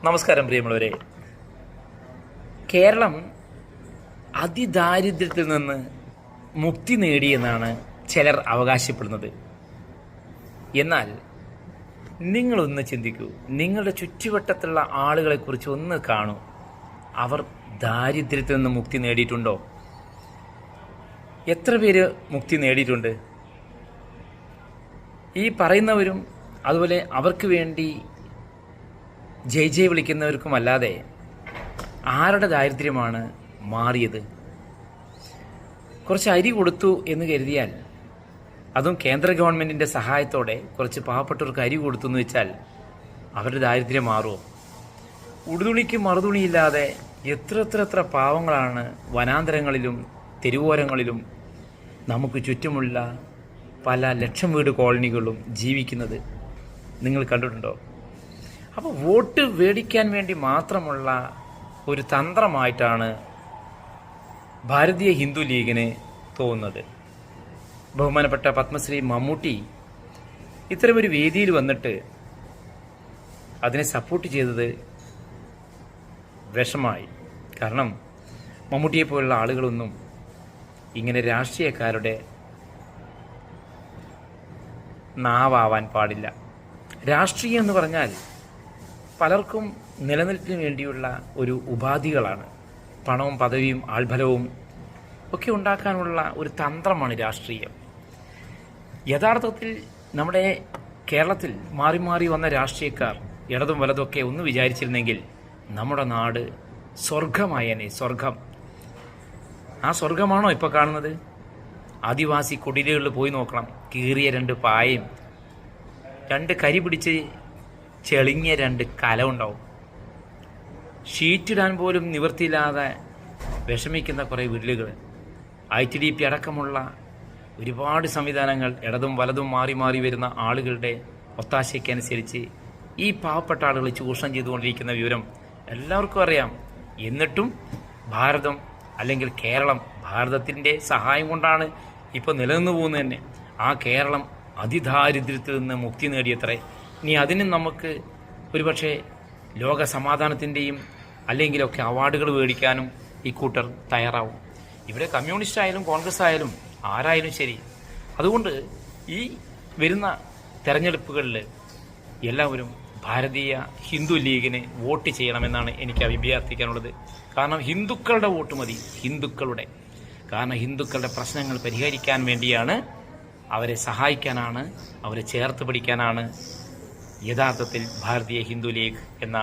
നമസ്കാരം പ്രിയമുള്ളവരെ. കേരളം അതിദാരിദ്ര്യത്തിൽ നിന്ന് മുക്തി നേടിയെന്നാണ് ചിലർ അവകാശപ്പെടുന്നത്. എന്നാൽ നിങ്ങളൊന്ന് ചിന്തിക്കൂ, നിങ്ങളുടെ ചുറ്റുവട്ടത്തുള്ള ആളുകളെക്കുറിച്ച് ഒന്ന് കാണൂ. അവർ ദാരിദ്ര്യത്തിൽ നിന്ന് മുക്തി നേടിയിട്ടുണ്ടോ? എത്ര പേര് മുക്തി നേടിയിട്ടുണ്ട്? ഈ പറയുന്നവരും അതുപോലെ അവർക്ക് വേണ്ടി ജയ് ജയ് വിളിക്കുന്നവർക്കുമല്ലാതെ ആരുടെ ദാരിദ്ര്യമാണ് മാറിയത്? കുറച്ച് അരി കൊടുത്തു എന്ന് കരുതിയാൽ, അതും കേന്ദ്ര ഗവൺമെൻറ്റിൻ്റെ സഹായത്തോടെ കുറച്ച് പാവപ്പെട്ടവർക്ക് അരി കൊടുത്തു എന്ന് വെച്ചാൽ അവരുടെ ദാരിദ്ര്യം മാറുമോ? ഉടുതുണിക്ക് മറുതുണിയില്ലാതെ എത്ര പാവങ്ങളാണ് വനാന്തരങ്ങളിലും തെരുവോരങ്ങളിലും നമുക്ക് ചുറ്റുമുള്ള പല ലക്ഷം വീട് കോളനികളും ജീവിക്കുന്നത് നിങ്ങൾ കണ്ടിട്ടുണ്ടോ? അപ്പോൾ വോട്ട് മേടിക്കാൻ വേണ്ടി മാത്രമുള്ള ഒരു തന്ത്രമായിട്ടാണ് ഭാരതീയ ഹിന്ദു ലീഗിന് തോന്നുന്നത്. ബഹുമാനപ്പെട്ട പത്മശ്രീ മമ്മൂട്ടി ഇത്തരമൊരു വേദിയിൽ വന്നിട്ട് അതിനെ സപ്പോർട്ട് ചെയ്തത് വിഷമായി. കാരണം മമ്മൂട്ടിയെപ്പോലുള്ള ആളുകളൊന്നും ഇങ്ങനെ രാഷ്ട്രീയക്കാരുടെ നാവാൻ പാടില്ല. രാഷ്ട്രീയം എന്ന് പറഞ്ഞാൽ പലർക്കും നിലനിൽപ്പിന് വേണ്ടിയുള്ള ഒരു ഉപാധികളാണ്. പണവും പദവിയും ആൾബലവും ഒക്കെ ഉണ്ടാക്കാനുള്ള ഒരു തന്ത്രമാണ് രാഷ്ട്രീയം. യഥാർത്ഥത്തിൽ നമ്മുടെ കേരളത്തിൽ മാറി മാറി വന്ന രാഷ്ട്രീയക്കാർ ഇടതും വലതുമൊക്കെ ഒന്ന് വിചാരിച്ചിരുന്നെങ്കിൽ നമ്മുടെ നാട് സ്വർഗമായേനെ. സ്വർഗം. ആ സ്വർഗമാണോ ഇപ്പോൾ കാണുന്നത്? ആദിവാസി കുടിലുകളിൽ പോയി നോക്കണം. കീറിയ 2 പായയും 2 കരി പിടിച്ച് ചെളിങ്ങിയ 2 കല ഉണ്ടാവും. ഷീറ്റിടാൻ പോലും നിവൃത്തിയില്ലാതെ വിഷമിക്കുന്ന കുറേ വീടുകൾ. ITDP അടക്കമുള്ള ഒരുപാട് സംവിധാനങ്ങൾ ഇടതും വലതും മാറി മാറി വരുന്ന ആളുകളുടെ ഒത്താശയ്ക്കനുസരിച്ച് ഈ പാവപ്പെട്ട ആളുകൾ ചൂഷണം ചെയ്തുകൊണ്ടിരിക്കുന്ന വിവരം എല്ലാവർക്കും അറിയാം. എന്നിട്ടും ഭാരതം അല്ലെങ്കിൽ കേരളം, ഭാരതത്തിൻ്റെ സഹായം കൊണ്ടാണ് ഇപ്പോൾ നിലനിന്ന് പോകുന്നത് തന്നെ. ആ കേരളം അതിദാരിദ്ര്യത്തിൽ നിന്ന് മുക്തി നേടിയത്രേ. ഇനി അതിന് നമുക്ക് ഒരുപക്ഷെ ലോക സമാധാനത്തിൻ്റെയും അല്ലെങ്കിലൊക്കെ അവാർഡുകൾ മേടിക്കാനും ഇക്കൂട്ടർ തയ്യാറാവും. ഇവിടെ കമ്മ്യൂണിസ്റ്റ് ആയാലും കോൺഗ്രസ് ആയാലും ആരായാലും ശരി. അതുകൊണ്ട് ഈ വരുന്ന തെരഞ്ഞെടുപ്പുകളിൽ എല്ലാവരും ഭാരതീയ ഹിന്ദു ലീഗിന് വോട്ട് ചെയ്യണമെന്നാണ് എനിക്ക് അഭ്യർത്ഥിക്കാനുള്ളത്. കാരണം ഹിന്ദുക്കളുടെ വോട്ട് മതി. കാരണം ഹിന്ദുക്കളുടെ പ്രശ്നങ്ങൾ പരിഹരിക്കാൻ വേണ്ടിയാണ്, അവരെ സഹായിക്കാനാണ്, അവരെ ചേർത്ത് പിടിക്കാനാണ് യഥാർത്ഥത്തിൽ ഭാരതീയ ഹിന്ദു ലീഗ് എന്ന